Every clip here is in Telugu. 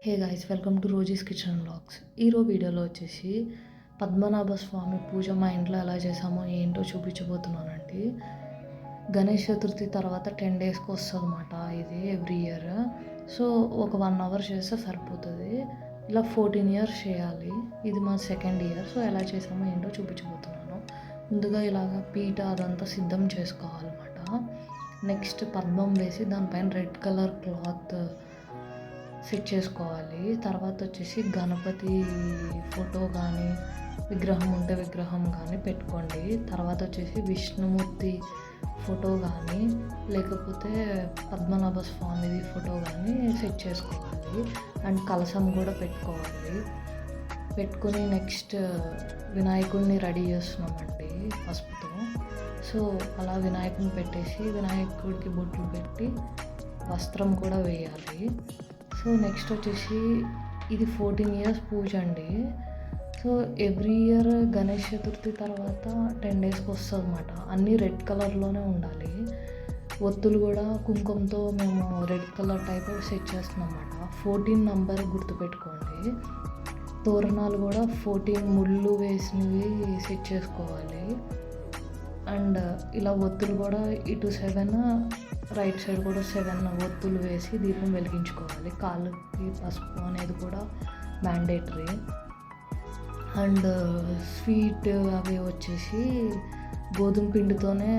Hey guys, welcome to Rosie's kitchen vlogs. ఈరోజు వీడియోలో వచ్చేసి పద్మనాభ స్వామి పూజ మా ఇంట్లో ఎలా చేసామో ఏంటో చూపించబోతున్నానండి. గణేష్ చతుర్థి తర్వాత 10 డేస్కి వస్తుంది అన్నమాట. ఇది ఎవ్రీ ఇయర్. సో ఒక 1 అవర్ చేస్తే సరిపోతుంది. ఇలా 14 ఇయర్స్ చేయాలి. ఇది మా సెకండ్ ఇయర్. సో ఎలా చేసామో ఏంటో చూపించబోతున్నాను. ముందుగా ఇలాగ పీట అదంతా సిద్ధం చేసుకోవాలన్నమాట. నెక్స్ట్ పద్మం వేసి దానిపైన రెడ్ కలర్ క్లాత్ సెట్ చేసుకోవాలి. తర్వాత వచ్చేసి గణపతి ఫోటో కానీ విగ్రహం ఉంటే విగ్రహం కానీ పెట్టుకోండి. తర్వాత వచ్చేసి విష్ణుమూర్తి ఫోటో కానీ లేకపోతే పద్మనాభ స్వామిది ఫోటో కానీ సెట్ చేసుకోవాలి. అండ్ కలశం కూడా పెట్టుకోవాలి. పెట్టుకుని నెక్స్ట్ వినాయకుడిని రెడీ చేస్తున్నామండి పసుపుతో. సో అలా వినాయకుడిని పెట్టేసి వినాయకుడికి బొట్లు పెట్టి వస్త్రం కూడా వేయాలి. సో నెక్స్ట్ వచ్చేసి ఇది 14 ఇయర్స్ పూజ అండి. So every year Ganesh Chaturthi తర్వాత 10 డేస్కి వస్తుంది అన్నమాట. అన్నీ రెడ్ కలర్లోనే ఉండాలి. ఒత్తులు కూడా కుంకుమతో మేము రెడ్ కలర్ టైప్ సెట్ చేస్తున్నాం అన్నమాట. 14 నంబర్ గుర్తుపెట్టుకోండి. తోరణాలు కూడా 14 ముళ్ళు వేసినవి సెట్ చేసుకోవాలి. అండ్ ఇలా ఒత్తులు కూడా ఇటు 7 రైట్ సైడ్ కూడా 7 ఒత్తులు వేసి దీపం వెలిగించుకోవాలి. కాళ్ళకి పసుపు అనేది కూడా మ్యాండేటరీ. అండ్ స్వీట్ అవి వచ్చేసి గోధుమ పిండితోనే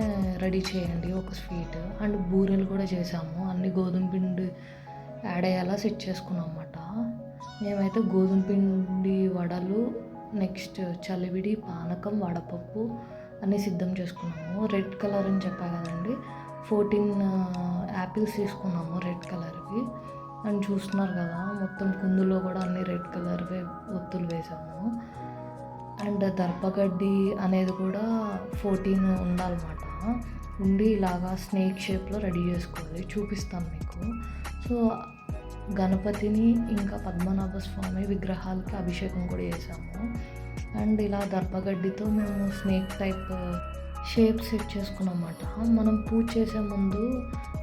రెడీ చేయండి ఒక స్వీట్. అండ్ బూరెలు కూడా చేసాము. అన్ని గోధుమ పిండి యాడ్ అయ్యేలా సెట్ చేసుకున్నాం అన్నమాట. మేమైతే గోధుమ పిండి వడలు, నెక్స్ట్ చలివిడి, పానకం, వడపప్పు అన్నీ సిద్ధం చేసుకున్నాము. రెడ్ కలర్ అని చెప్పా కదండి, 14 యాపిల్స్ తీసుకున్నాము రెడ్ కలర్వి. అండ్ చూస్తున్నారు కదా, మొత్తం కుందులో కూడా అన్ని రెడ్ కలర్వే ఒత్తులు వేసాము. అండ్ దర్పగడ్డి అనేది కూడా 14 ఉండాలన్నమాట. ఉండి ఇలాగా స్నేక్ షేప్లో రెడీ చేసుకోవాలి. చూపిస్తాను మీకు. సో గణపతిని ఇంకా పద్మనాభ స్వామి విగ్రహాలకి అభిషేకం కూడా చేసాము. అండ్ ఇలా దర్పగడ్డితో మేము స్నేక్ టైప్ షేప్ సెట్ చేసుకున్నాం అన్నమాట. మనం పూజ చేసే ముందు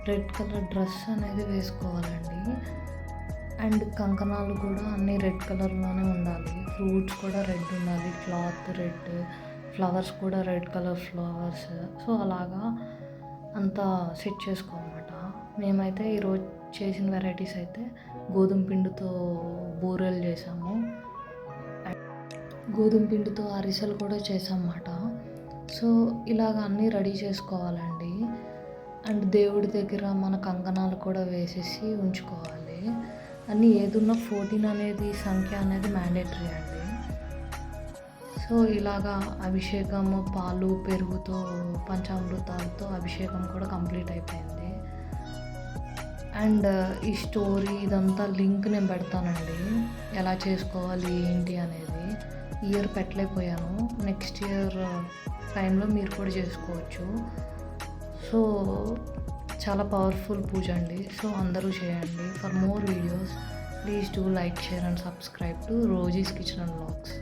రెడ్ కలర్ డ్రెస్ అనేది వేసుకోవాలండి. అండ్ కంకణాలు కూడా అన్నీ రెడ్ కలర్లోనే ఉండాలి. ఫ్రూట్స్ కూడా రెడ్ ఉండాలి. క్లాత్ రెడ్, ఫ్లవర్స్ కూడా రెడ్ కలర్ ఫ్లవర్స్. సో అలాగా అంతా సెట్ చేసుకోవాలన్నమాట. మేమైతే ఈరోజు చేసిన వెరైటీస్ అయితే గోధుమ పిండితో బూరెలు చేసాము. గోధుమ పిండితో అరిసెలు కూడా చేసామన్నమాట. సో ఇలాగ అన్నీ రెడీ చేసుకోవాలండి. అండ్ దేవుడి దగ్గర మన కంకణాలు కూడా వేసేసి ఉంచుకోవాలి. అన్నీ ఏదున్నా 14 అనేది సంఖ్య అనేది మ్యాండేటరీ అండి. సో ఇలాగా అభిషేకము పాలు పెరుగుతో పంచామృతాలతో అభిషేకం కూడా కంప్లీట్ అయిపోయింది. అండ్ ఈ స్టోరీ ఇదంతా లింక్ నేను పెడతానండి, ఎలా చేసుకోవాలి ఏంటి అనేది. ఇయర్ పెట్టలేకపోయాను. నెక్స్ట్ ఇయర్ టైంలో మీరు కూడా చేసుకోవచ్చు. సో చాలా పవర్ఫుల్ పూజ అండి. సో అందరూ చేయండి. For more videos please do like, share and subscribe to Rosie's kitchen and vlogs.